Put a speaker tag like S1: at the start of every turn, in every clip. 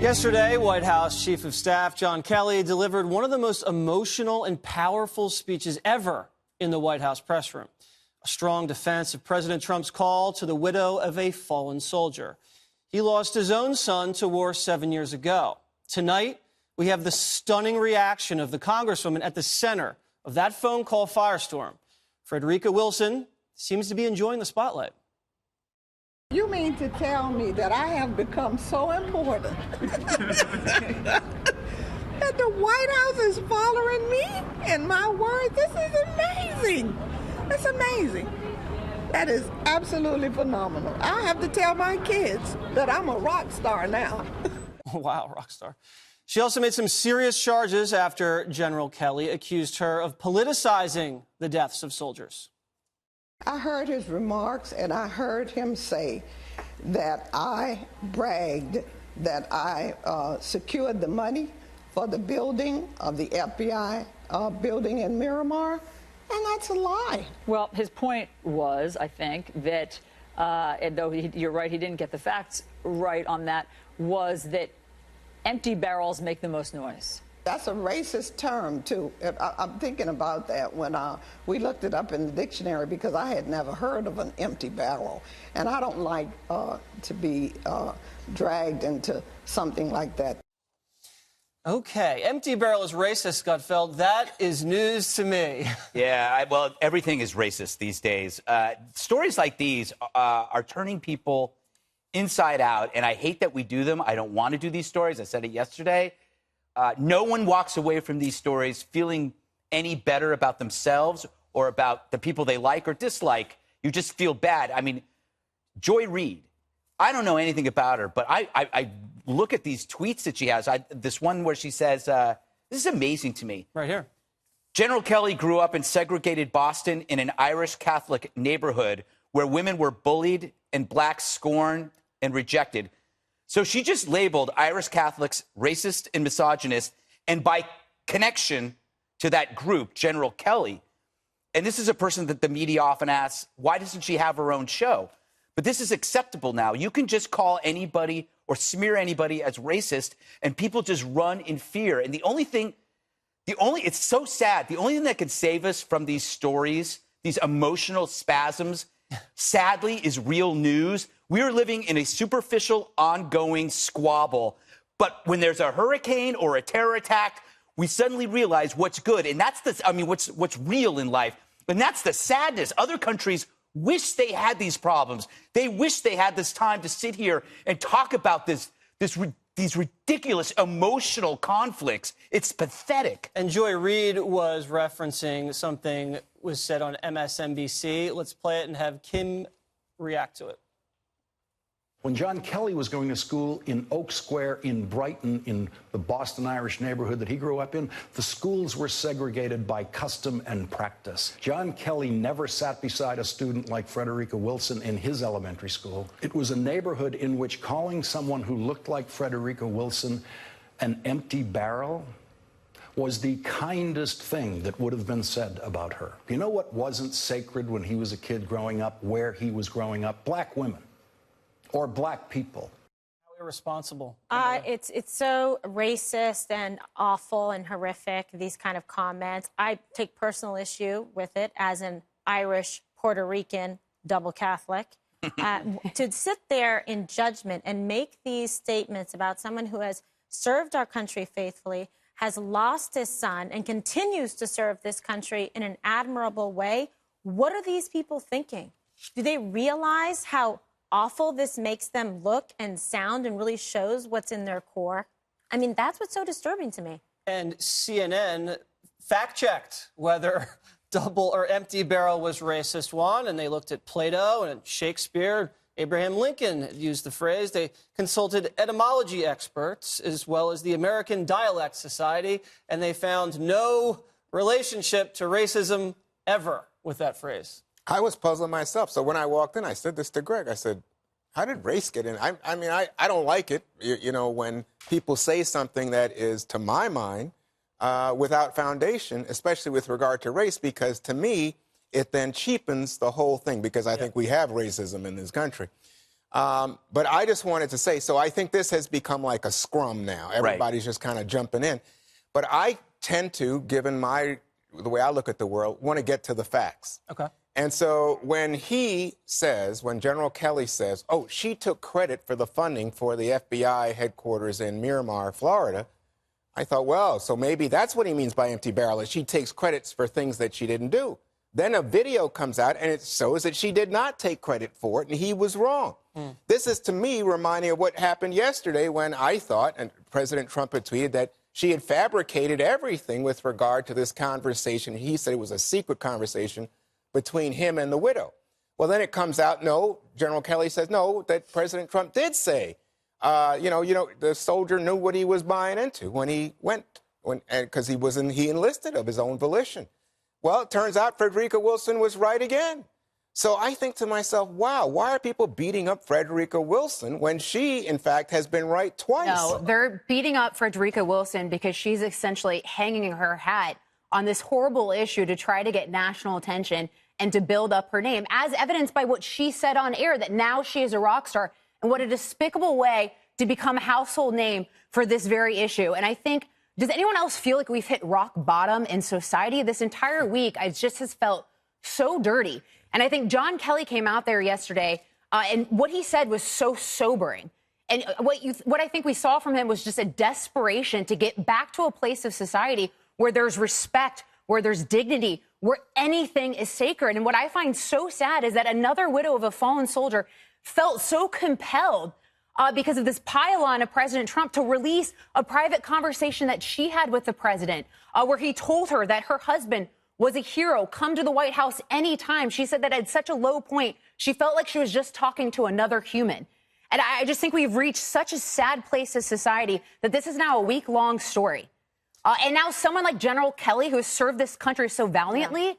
S1: Yesterday, White House Chief of Staff John Kelly delivered one of the most emotional and powerful speeches ever in the White House press room. A strong defense of President Trump's call to the widow of a fallen soldier. He lost his own son to war 7 years ago. Tonight, we have the stunning reaction of the Congresswoman at the center of that phone call firestorm. Frederica Wilson seems to be enjoying the spotlight.
S2: You mean to tell me that I have become so important that the White House is following me and my words? This is amazing. It's amazing. That is absolutely phenomenal. I have to tell my kids that I'm a rock star now.
S1: Wow, rock star. She also made some serious charges after General Kelly accused her of politicizing the deaths of soldiers.
S2: I heard his remarks, and I heard him say that I bragged that I secured the money for the building of the FBI building in Miramar, and that's a lie.
S3: Well, his point was, I think, that, and though you're right, he didn't get the facts right on that, was that empty barrels make the most noise.
S2: That's a racist term, too. I'm thinking about that when we looked it up in the dictionary because I had never heard of an empty barrel. And I don't like to be dragged into something like that.
S1: Okay, empty barrel is racist, Gutfeld. That is news to me.
S4: Yeah, well, everything is racist these days. Stories like these are turning people inside out, and I hate that we do them. I don't want to do these stories. I said it yesterday. No one walks away from these stories feeling any better about themselves or about the people they like or dislike. You just feel bad. I mean, Joy Reid, I don't know anything about her, but I look at these tweets that she has. This one where she says, this is amazing to me.
S1: Right here.
S4: General Kelly grew up in segregated Boston in an Irish Catholic neighborhood where women were bullied and blacks scorned and rejected. So she just labeled Irish Catholics racist and misogynist, and by connection to that group, General Kelly. And this is a person that the media often asks, why doesn't she have her own show? But this is acceptable now. You can just call anybody or smear anybody as racist, and people just run in fear. And it's so sad. The only thing that can save us from these stories, these emotional spasms, sadly, is real news. We are living in a superficial, ongoing squabble. But when there's a hurricane or a terror attack, we suddenly realize what's good. And that's what's real in life. And that's the sadness. Other countries wish they had these problems. They wish they had this time to sit here and talk about these ridiculous emotional conflicts. It's pathetic.
S1: And Joy Reid was referencing something was said on MSNBC. Let's play it and have Kim react to it.
S5: When John Kelly was going to school in Oak Square in Brighton, in the Boston Irish neighborhood that he grew up in, the schools were segregated by custom and practice. John Kelly never sat beside a student like Frederica Wilson in his elementary school. It was a neighborhood in which calling someone who looked like Frederica Wilson an empty barrel was the kindest thing that would have been said about her. You know what wasn't sacred when he was a kid growing up, where he was growing up? Black women. Or black people.
S1: How irresponsible.
S6: It's so racist and awful and horrific, these kind of comments. I take personal issue with it as an Irish, Puerto Rican, double Catholic. To sit there in judgment and make these statements about someone who has served our country faithfully, has lost his son, and continues to serve this country in an admirable way. What are these people thinking? Do they realize how awful this makes them look and sound and really shows what's in their core? I mean, that's what's so disturbing to me.
S1: And CNN fact-checked whether double or empty barrel was racist, Juan, and they looked at Plato and Shakespeare. Abraham Lincoln used the phrase. They consulted etymology experts as well as the American Dialect Society, and they found no relationship to racism ever with that phrase.
S7: I was puzzled myself. So when I walked in, I said this to Greg. I said, how did race get in? I mean, I don't like it, you know, when people say something that is, to my mind, without foundation, especially with regard to race, because to me, it then cheapens the whole thing, because I think we have racism in this country. But I just wanted to say, so I think this has become like a scrum now. Everybody's just kind of jumping in. But I tend to, given the way I look at the world, want to get to the facts.
S1: Okay.
S7: And so when General Kelly says, oh, she took credit for the funding for the FBI headquarters in Miramar, Florida, I thought, well, so maybe that's what he means by empty barrel, is she takes credits for things that she didn't do. Then a video comes out, and it shows that she did not take credit for it, and he was wrong. This is, to me, reminding of what happened yesterday when I thought, and President Trump had tweeted, that she had fabricated everything with regard to this conversation. He said it was a secret conversation between him and the widow. Well, then it comes out, no, General Kelly says, no, that President Trump did say, the soldier knew what he was buying into when he went, because he enlisted of his own volition. Well, it turns out Frederica Wilson was right again. So I think to myself, wow, why are people beating up Frederica Wilson when she, in fact, has been right twice?
S8: No, they're beating up Frederica Wilson because she's essentially hanging her hat on this horrible issue to try to get national attention and to build up her name, as evidenced by what she said on air, that now she is a rock star, and what a despicable way to become a household name for this very issue. And I think, does anyone else feel like we've hit rock bottom in society? This entire week, I just has felt so dirty. And I think John Kelly came out there yesterday, and what he said was so sobering. And what I think we saw from him was just a desperation to get back to a place of society where there's respect, where there's dignity, where anything is sacred. And what I find so sad is that another widow of a fallen soldier felt so compelled because of this pile-on of President Trump to release a private conversation that she had with the president, where he told her that her husband was a hero, come to the White House anytime. She said that at such a low point, she felt like she was just talking to another human. And I just think we've reached such a sad place as society that this is now a week-long story. And now someone like General Kelly, who has served this country so valiantly,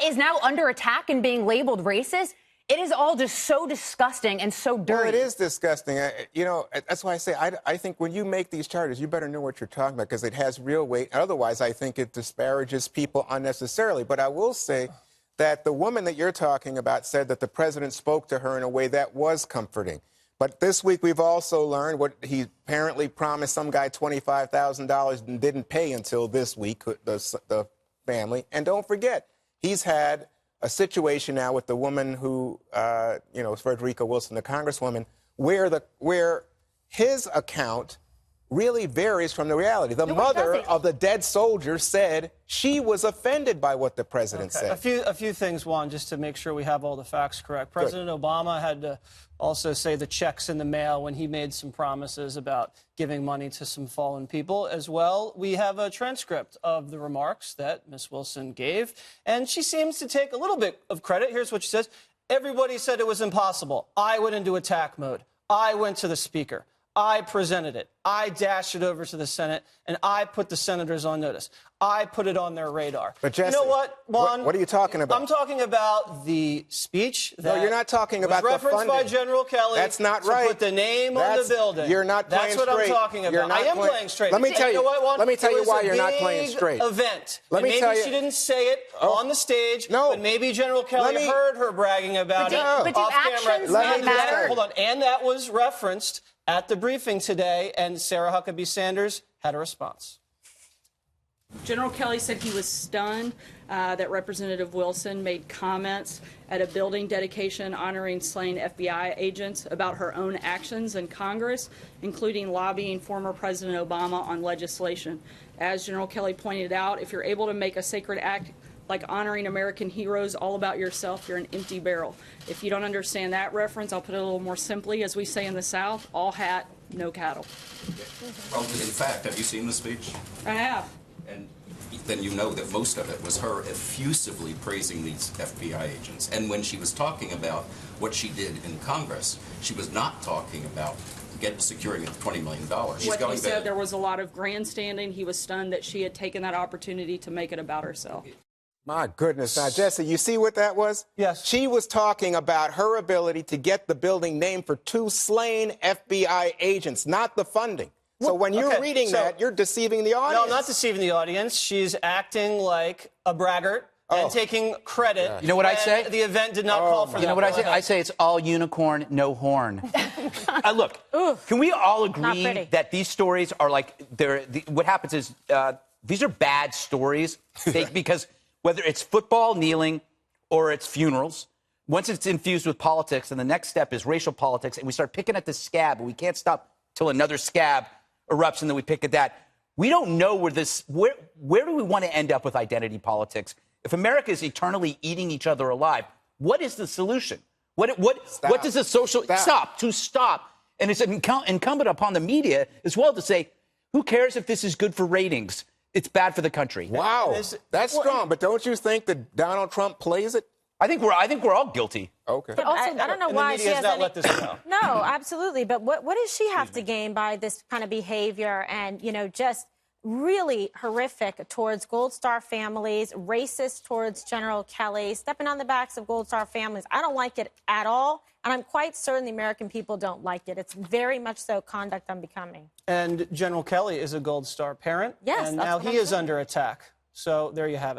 S8: is now under attack and being labeled racist. It is all just so disgusting and so dirty.
S7: Well, it is disgusting. That's why I say I think when you make these charges, you better know what you're talking about, because it has real weight. Otherwise, I think it disparages people unnecessarily. But I will say that the woman that you're talking about said that the president spoke to her in a way that was comforting. But this week, we've also learned what he apparently promised some guy $25,000 and didn't pay until this week, the family. And don't forget, he's had a situation now with the woman who, Frederica Wilson, the congresswoman, where his account really varies from the reality. The mother of the dead soldier said she was offended by what the president said.
S1: A few things, Juan, just to make sure we have all the facts correct. President Obama had to also say the checks in the mail when he made some promises about giving money to some fallen people as well. We have a transcript of the remarks that Ms. Wilson gave, and she seems to take a little bit of credit. Here's what she says. Everybody said it was impossible. I went into attack mode. I went to the speaker. I presented it. I dashed it over to the Senate, and I put the senators on notice. I put it on their radar.
S7: But Jesse,
S1: you know what, Juan?
S7: What are you talking about?
S1: I'm talking about the speech that
S7: no, you're not talking about
S1: was referenced
S7: the funding
S1: by General Kelly.
S7: That's not right.
S1: To put the name on the building.
S7: You're not playing
S1: straight. That's what I'm talking about. I am playing straight.
S7: Let me tell you. Let me tell you why you're not playing straight.
S1: Event.
S7: Let me tell you.
S1: Maybe she didn't say it on the stage.
S7: No.
S1: But maybe General Kelly heard her bragging about it
S8: But do
S1: off
S8: actions
S1: camera.
S8: not matter?
S1: Hold on. And that was referenced at the briefing today, and Sarah Huckabee Sanders had a response.
S9: General Kelly said he was stunned that Representative Wilson made comments at a building dedication honoring slain FBI agents about her own actions in Congress, including lobbying former President Obama on legislation. As General Kelly pointed out, if you're able to make a sacred act like honoring American heroes all about yourself, you're an empty barrel. If you don't understand that reference, I'll put it a little more simply. As we say in the South, all hat, no cattle.
S10: Well, in fact, have you seen the speech?
S9: I have.
S10: And then you know that most of it was her effusively praising these FBI agents. And when she was talking about what she did in Congress, she was not talking about securing $20 million.
S9: What he said, there was a lot of grandstanding. He was stunned that she had taken that opportunity to make it about herself.
S7: My goodness. Now, Jesse, you see what that was?
S1: Yes.
S7: She was talking about her ability to get the building named for 2 slain FBI agents, not the funding. So when you're reading that, you're deceiving the audience.
S1: No, I'm not deceiving the audience. She's acting like a braggart, and taking credit.
S4: You know what I say?
S1: The event did not call for that.
S4: You know what I say? I say it's all unicorn, no horn. Look, can we all agree that these stories are like, what happens is these are bad stories because whether it's football, kneeling, or it's funerals, once it's infused with politics, and the next step is racial politics, and we start picking at the scab, and we can't stop till another scab erupts, and then we pick at that. We don't know where do we want to end up with identity politics? If America is eternally eating each other alive, what is the solution? What does the social stop? And it's incumbent upon the media as well to say, who cares if this is good for ratings? It's bad for the country.
S7: Wow, that's strong. But don't you think that Donald Trump plays it?
S4: I think we're all guilty.
S7: Okay.
S6: But also, I don't know why she has
S1: not let this go.
S6: No, absolutely. But what does she have to gain by this kind of behavior and, just really horrific towards Gold Star families, racist towards General Kelly, stepping on the backs of Gold Star families? I don't like it at all. And I'm quite certain the American people don't like it. It's very much so conduct unbecoming.
S1: And General Kelly is a Gold Star parent.
S6: Yes.
S1: And now he is under attack. So there you have it.